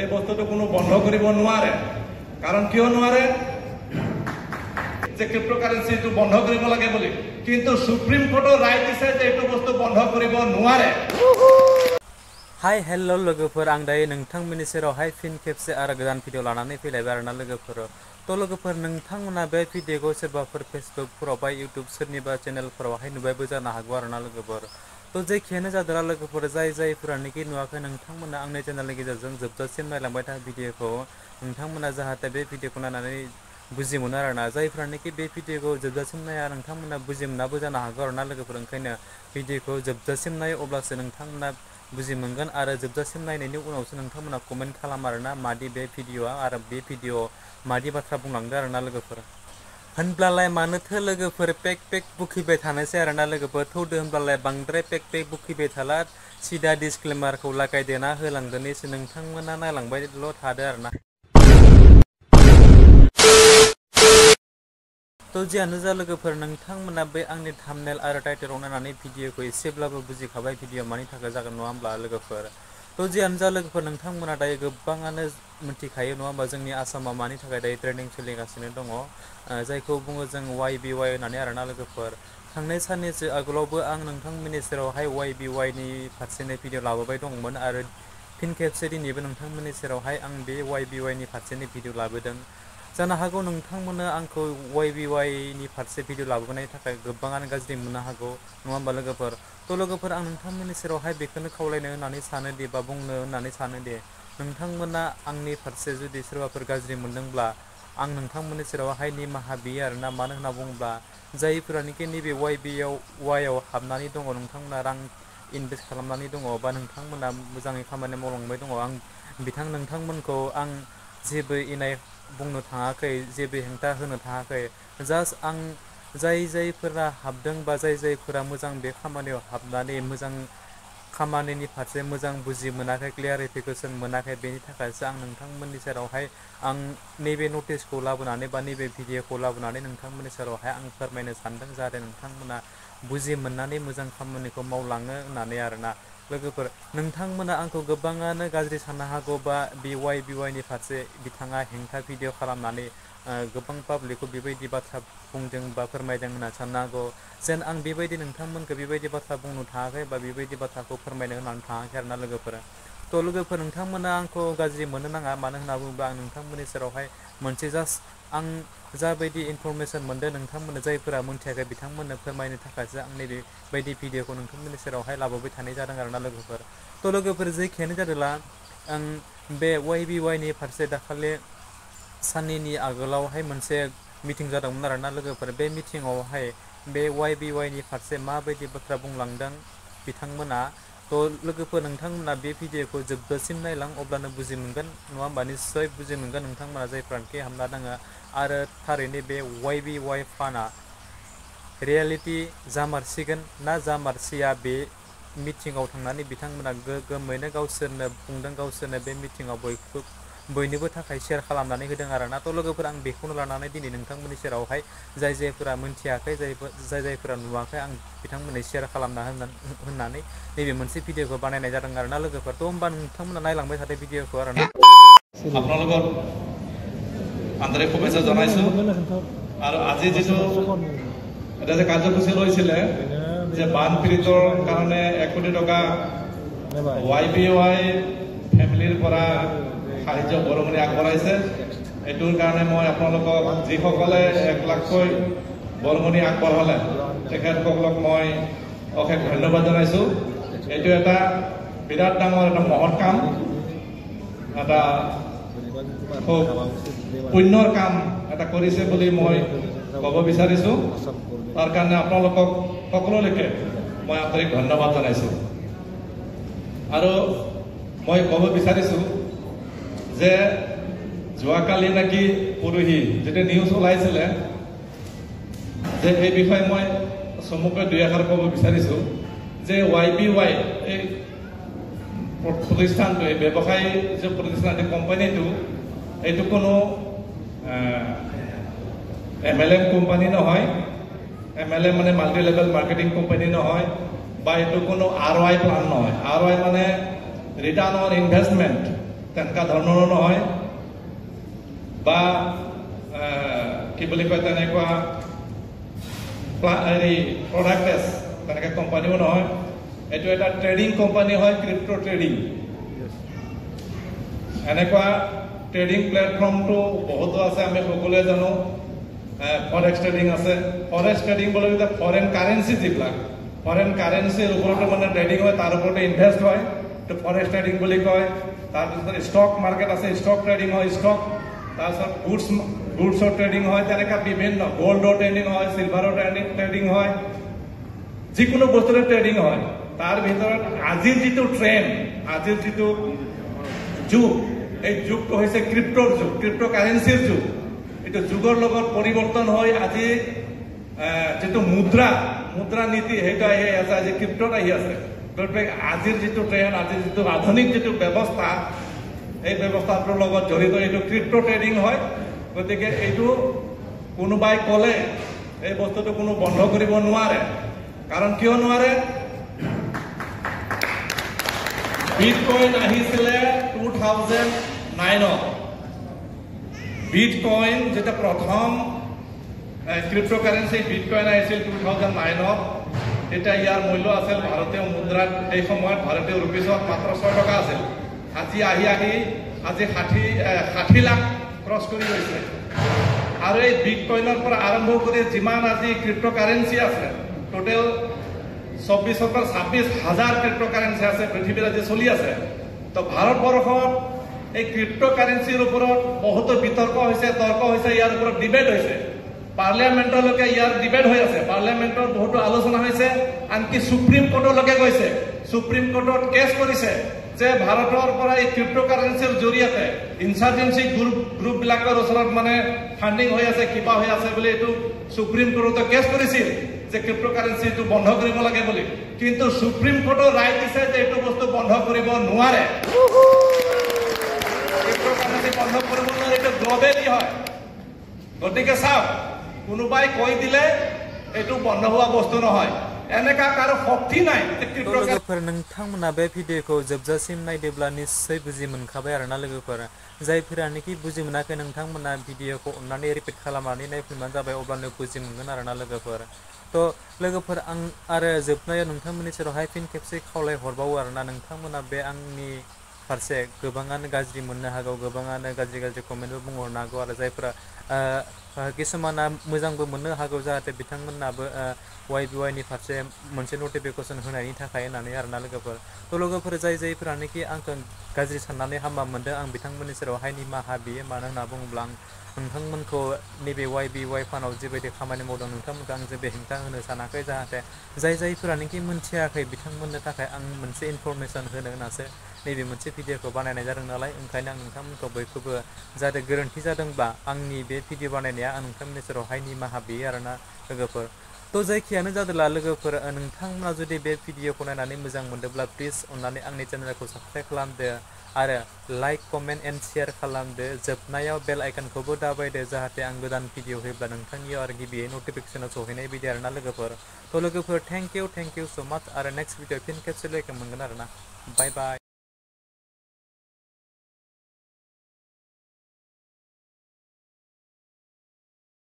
এই বস্তুটো কোনো বন্ধ কৰিব নোৱাৰে কাৰণ কিয় নোৱাৰে যে ক্ৰিপ্টোকাৰেন্সিটো বন্ধ কৰিব লাগে বুলি কিন্তু সুপ্ৰিম কোৰ্টৰ ৰায় দিছে যে এইটো বস্তু বন্ধ কৰিব নোৱাৰে हाय हेलो लोगोफोर आं दायो नोंथांमोननि सेरावहाय फिन खेबसे आरो गोदान भिडिअ लानानै फैलायबाय आरोना लोगोफोर थ' लोगोफोर नोंथांमोना बे भिडिअखौ सोरबाफोर फेसबुकफोराव बा इउटुब सोरनिबा चेनेलफोरावहाय नुबायबो जानो हागौ आरोना लोगोफोर थ' जेखियानो जादोंना लोगोफोर जायफोरानोखि नुवाखै नोंथांमोना आंनि चेनेलनि गेजेरजों जोबजासिम नायलांबाय था भिडिअखौ नोंथांमोना जाहाथे बे भिडिअखौ नायनानै बुजि मोनो आरोना जायफोरानोखि बे भिडिअखौ जोबजासिम नाया नोंथांमोना बुजि मोनाबो जानो हागौ आरोना लोगोफोर ओंखायनो भिडिअखौ जोबजासिम नाय अब्लासो नोंथांमोना बुजि मोनगोन आरो जोबजासिम नायनायनि उनावसो नोंथांमोना कमेन्ट खालाम आरोना मादि बे भिडिअआ आरो बे भिडिअ मादि बाथ्रा बुंलांदों आरोना लोगोफोर होनब्लालाय मानोथो लोगोफोर पेक बुखिबाय थानोसै आरोना लोगोफोर थौदो होनब्लालाय बांद्राय पेक बुखिबाय थाला सिदा डिसक्लेमारखौ लागायदेना होलांदोनिसो नोंथांमोना नायलांबायल' थादो आरोना थ' जियानो जा लोगोफोर नोंथांमोना बे आंनि थाम्बनेल आरो टाइटेलाव नायनानै भिडिअखौ एसेब्लाबो बुजिखाबाय भिडिअ मानि थाखाय जागोन नङा होमब्ला लोगोफोर थ' जियानो जा लोगोफोर नोंथांमोना दायो गोबाङानो मिथिखायो नङा होमबा जोंनि आसामाव मानि थाखाय दायो ट्रेन्डिं सोलिगासिनो दङ जायखौ बुङो जों YBY होननानै आरोना लोगोफोर थांनाय साननैसो आगोलावबो आं नोंथांमोननि सेरावहाय YBYनि फारसेनो भिडिअ लाबोबाय दंमोन आरो फिन खेबसे दिनैबो नोंथांमोननि सेरावहाय आं बे YBYनि फारसेनो भिडिअ लाबोदों जानो हागौ नोंथांमोना आंखौ YBYनि फारसे भिडिअ लाबोनायनि थाखाय गोबाङानो गाज्रि मोननो हागौ नङा होमबा लोगोफोर थ' लोगोफोर आं नोंथांमोननि सेरावहाय बेखौनो खावलायनो होननानै सानोदि बा बुंनो होननानै सानोदि नोंथांमोना आंनि फारसे जुदि सोरबाफोर गाज्रि मोनदोंब्ला आं नोंथांमोननि सेरावहाय निमाहा बियो आरोना मानो होनना बुङोब्ला जायफोरानोखि नैबे YBYआव हाबनानै दङ नोंथांमोना रां इनभेस्ट खालामनानै दङ बा नोंथांमोना मोजाङै खामानि मावलांबाय दङ आं नोंथांमोनखौ आं जेबो इनाय बुंनो थाङाखै जेबो हेंथा होनो थाङाखै जास्ट आं जायफोरा हाबदों बा जायफोरा मोजां बे खामानियाव हाबनानै मोजां खामानिनि फारसे मोजां बुजि मोनाखै क्लियारिफिकेसन मोनाखै बेनि थाखायसो आं नोंथांमोननि सेरावहाय आं नैबे नटिसखौ लाबोनानै बा नैबे भिडिअखौ लाबोनानै नोंथांमोननि सेरावहाय आं फोरमायनो सानदों जाहाथे नोंथांमोना बुजि मोननानै मोजां खामानिखौ मावलाङो होननानै आरोना लोगोफोर नोंथांमोना आंखौ गोबाङानो गाज्रि साननो हागौ बा YBYनि फारसे बिथाङा हेंथा भिडिअ खालामनानै गोबां पाब्लिकखौ बेबायदि बाथ्रा बुंदों बा फोरमायदों होनना साननो हागौ जेन आं बेबायदि नोंथांमोनखौ बेबायदि बाथ्रा बुंनो थाङाखै बा बेबायदि बाथ्राखौ फोरमायनो होननानै थाङाखै आरोना लोगोफोर थ' लोगोफोर नोंथांमोना आंखौ गाज्रि मोननो नाङा मानो होनना बुङोब्ला आं नोंथांमोननि सेरावहाय मोनसे जास्ट आं जाबायदि इनफरमेसन मोनदों नोंथांमोननो जायफोरा मोनथियाखै बिथांमोननो फोरमायनो थाखायसो आं नैबे बायदि भिडिअखौ नोंथांमोननि सेरावहाय लाबोबाय थानाय जादों आरोना लोगोफोर थ' लोगोफोर जेखियानो जादोंला आं बे YBYनि फारसे दाखालि साननैनि आगोलावहाय मोनसे मिटिं जादोंमोन आरोना लोगोफोर बे मिटिङावहाय बे YBYनि फारसे माबायदि बाथ्रा बुंलांदों बिथांमोना थ' लोगोफोर नोंथांमोना बे भिडिअखौ जोबजासिम नायलां अब्लानो बुजि मोनगोन नङा होमबा निस्सय बुजि मोनगोन नोंथांमोना जायफ्रानोखि हामना दङ आरो थारैनो बे YBY फाना रियेलिटि जामारसिगोन ना जामारसिया बे मिटिङाव थांनानै बिथांमोना गोगोमैनो गावसोरनो बुंदों गावसोरनो बे मिटिङाव बयनोबो थाखाय शेयार खालामनानै होदों आरोना थ' लोगोफोर आं बेखौनो लानानै दिनै नोंथांमोननि सेरावहाय जायफोरा मोनथियाखै जायफोरा नुवाखै आं बिथांमोननो शेयार खालामना होननानै नैबे मोनसे भिडिअखौ बानायनाय जादों आरोना लोगोफोर थ' होमबा नोंथांमोना नायलांबाय थादों भिडिअखौ आरोना আপোনালোকক আন্তৰিক শুভেচ্ছা জনাইছোঁ আৰু আজি যিটো এটা যে কাৰ্যসূচী লৈছিলে যে বানপীড়িতৰ কাৰণে 1 কোটি টকা YBY ফেমিলিৰ পৰা সাহায্য বৰঙণি আগবঢ়াইছে এইটোৰ কাৰণে মই আপোনালোকক যিসকলে 1 লাখকৈ বৰঙণি আগবঢ়ালে তেখেতসকলক মই অশেষ ধন্যবাদ জনাইছোঁ এইটো এটা বিৰাট ডাঙৰ এটা মহৎ কাম এটা খুব পুণ্যৰ কাম এটা কৰিছে বুলি মই ক'ব বিচাৰিছোঁ তাৰ কাৰণে আপোনালোকক সকলোলৈকে মই আন্তৰিক ধন্যবাদ জনাইছোঁ আৰু মই ক'ব বিচাৰিছোঁ যে যোৱাকালি নাকি পৰহি যেতিয়া নিউজ ওলাইছিলে যে এই বিষয়ে মই চমুকৈ 2 আখৰ ক'ব বিচাৰিছোঁ যে YBY এই প্ৰতিষ্ঠানটো এই ব্যৱসায়ী যে প্ৰতিষ্ঠান কোম্পানীটো এইটো কোনো MLM কোম্পানী নহয় MLM মানে মাল্টি লেভেল মাৰ্কেটিং কোম্পানী নহয় বা এইটো কোনো ROI প্লান নহয় ROI মানে ৰিটাৰ্ণ অন ইনভেষ্টমেণ্ট তেনেকুৱা ধৰণৰো নহয় বা কি বুলি কয় তেনেকুৱা হেৰি প্ৰডাক্টেছ তেনেকৈ কোম্পানীও নহয় এইটো এটা ট্ৰেডিং কোম্পানী হয় ক্ৰিপ্টো ট্ৰেডিং এনেকুৱা ট্ৰেডিং প্লেটফৰ্মটো বহুতো আছে আমি সকলোৱে জানো ফৰেক্স ট্ৰেডিং আছে ফৰেক্স ট্ৰেডিং বুলি ক'লে ফৰেন কাৰেঞ্চি যিবিলাক ফৰেন কাৰেঞ্চিৰ ওপৰতো মানে ট্ৰেডিং হয় তাৰ ওপৰতে ইনভেষ্ট হয় এইটো ফৰেক্স ট্ৰেডিং বুলি কয় তাৰপিছত ষ্টক মাৰ্কেট আছে ষ্টক ট্ৰেডিং হয় ষ্টক তাৰপিছত গুডছৰ ট্ৰেডিং হয় তেনেকুৱা বিভিন্ন গোল্ডৰ ট্ৰেডিং হয় চিলভাৰৰ ট্ৰেডিং হয় যিকোনো বস্তুৰে ট্ৰেডিং হয় তাৰ ভিতৰত আজিৰ যিটো ট্ৰেণ্ড আজিৰ যিটো যুগ এই যুগটো হৈছে ক্ৰিপ্টোৰ যুগ ক্ৰিপ্টো কাৰেঞ্চিৰ যুগ এইটো যুগৰ লগত পৰিৱৰ্তন হৈ আজি যিটো মুদ্ৰা নীতি সেইটো আহি আছে আজি ক্ৰিপ্টোত আহি আছে গতিকে আজিৰ যিটো ট্ৰেণ্ড আজিৰ যিটো আধুনিক যিটো ব্যৱস্থা এই ব্যৱস্থাটোৰ লগত জড়িত এইটো ক্ৰিপ্টো ট্ৰেডিং হয় গতিকে এইটো কোনোবাই ক'লে এই বস্তুটো কোনো বন্ধ কৰিব নোৱাৰে কাৰণ কিয় নোৱাৰে বিটকইন আহিছিলে 2009 বিটকইন যেটা প্ৰথম ক্ৰিপ্টোকাৰেঞ্চি বিটকইন আহিছিল 2009 এটা ইয়াৰ মূল্য আছিল ভাৰতীয় মুদ্ৰাত এই সময়ত ভাৰতীয় ৰুপিছত মাত্ৰ 6 টকা আছিল আজি আজি 60 লাখ ক্ৰছ কৰি গৈছে আৰু এই বিটকইনৰ পৰা আৰম্ভ কৰি যিমান আজি ক্ৰিপ্টোকাৰেঞ্চি আছে টোটেল 24 পৰা 26,000 ক্ৰিপ্টোকাৰেঞ্চি আছে পৃথিৱীত আজি চলি আছে তো ভাৰতবৰ্ষত এই ক্ৰিপ্টোকাৰেঞ্চিৰ ওপৰত বহুতো বিতৰ্ক হৈছে তৰ্ক হৈছে ইয়াৰ ওপৰত ডিবেট হৈছে পাৰ্লিয়ামেণ্টলৈকে ইয়াৰ ডিবেট হৈ আছে পাৰ্লিয়ামেণ্টত বহুতো আলোচনা হৈছে আনকি সুপ্ৰিম কোৰ্টলৈকে গৈছে সুপ্ৰিম কোৰ্টত কেছ কৰিছে যে ভাৰতৰ পৰা এই ক্ৰিপ্টোকাৰেঞ্চিৰ জৰিয়তে ইনচাৰ্জেন্সি গ্ৰুপবিলাকৰ ওচৰত মানে ফাণ্ডিং হৈ আছে কিবা হৈ আছে বুলি এইটো সুপ্ৰিম কোৰ্টত কেছ কৰিছিল যে ক্ৰিপ্টোকাৰেঞ্চিটো বন্ধ কৰিব লাগে বুলি কিন্তু সুপ্ৰিম কোৰ্টৰ ৰায় দিছে যে এইটো বস্তু বন্ধ কৰিব নোৱাৰে ক্ৰিপ্টোকাৰেঞ্চি বন্ধ কৰিব নোৱাৰে এইটো গ্ল'বেলি হয় গতিকে চাওক কোনোবাই কৈ দিলে এইটো বন্ধ হোৱা বস্তু নহয় এনেকা কাৰো শক্তি নাই लोगोफोर नोंथांमोना बे भिडिअखौ जोबजासिम नायदोब्ला निश्चय बुजि मोनखाबाय आरोना लोगोफोर जायफोरानोखि बुजि मोनाखै नोंथांमोना भिडिअखौ अन्नानै रिपिट खालामनानै नायफिनबानो जाबाय अब्लानो बुजि मोनगोन आरोना लोगोफोर तो लोगोफोर आं आरो जोबनायाव नोंथांमोननि सेरावहाय फिन खेबसे खावलाय हरबावो आरोना नोंथांमोना बे आंनि फारसे गोबाङानो गाज्रि मोननो हागौ गोबाङानो गाज्रि कमेन्टबो बुंहरनो हागौ आरो जायफोरा किसुमाना मोजांबो मोननो हागौ जाहाथे बिथांमोनाबो YBY नि फारसे मोनसे नटिफिकेसन होनायनि थाखाय होननानै आरोना लोगोफोर तो लोगोफोर जायफोरानोखि आंखौ गाज्रि साननानै हामा मोनदों आं बिथांमोननि सेरावहाय निमाहा बियो मानो होनना बुङोब्ला आं नोंथांमोनखौ नैबे YBY फानाव जिबायदि खामानि मावदों नोंथांमोनखौ आं जेबो हेंथा होनो सानाखै जाहाथे जायफोरानोखि मोनथियाखै बिथांमोननो थाखाय आं मोनसे इनफरमेसन होनो होननासो नैबे मोनसे भिडिअखौ बानायनाय जादों नालाय ओंखायनो आं नोंथांमोनखौ बयखौबो जाहाथे गोरोन्थि जादोंब्ला आंनि बे भिडिअ बानायनाया आं नोंथांमोननि सेरावहाय निमाहा बियो आरोना लोगोफोर तो जायखियानो जादोंला लोगोफोर नोंथांमोना जुदि बे भिडिअखौ नायनानै मोजां मोनदोंब्ला प्लिज अन्नानै आंनि चेनेलखौ साबस्क्राइब खालामदो आरो लाइक कमेन्ट एन्ड शेयार खालामदो जोबनायाव बेल आइकनखौबो दाबायदो जाहाथे आं गोदान भिडिअ होयोब्ला नोंथांनियाव आरो गिबियै नटिफिकेसनाव सहैनाय बायदि आरोना लोगोफोर तो लोगोफोर थेंक इउ सो माच आरो नेक्स्ट भिडिअ फिन खेबसे लोगो मोनगोन आरोना बाय बाय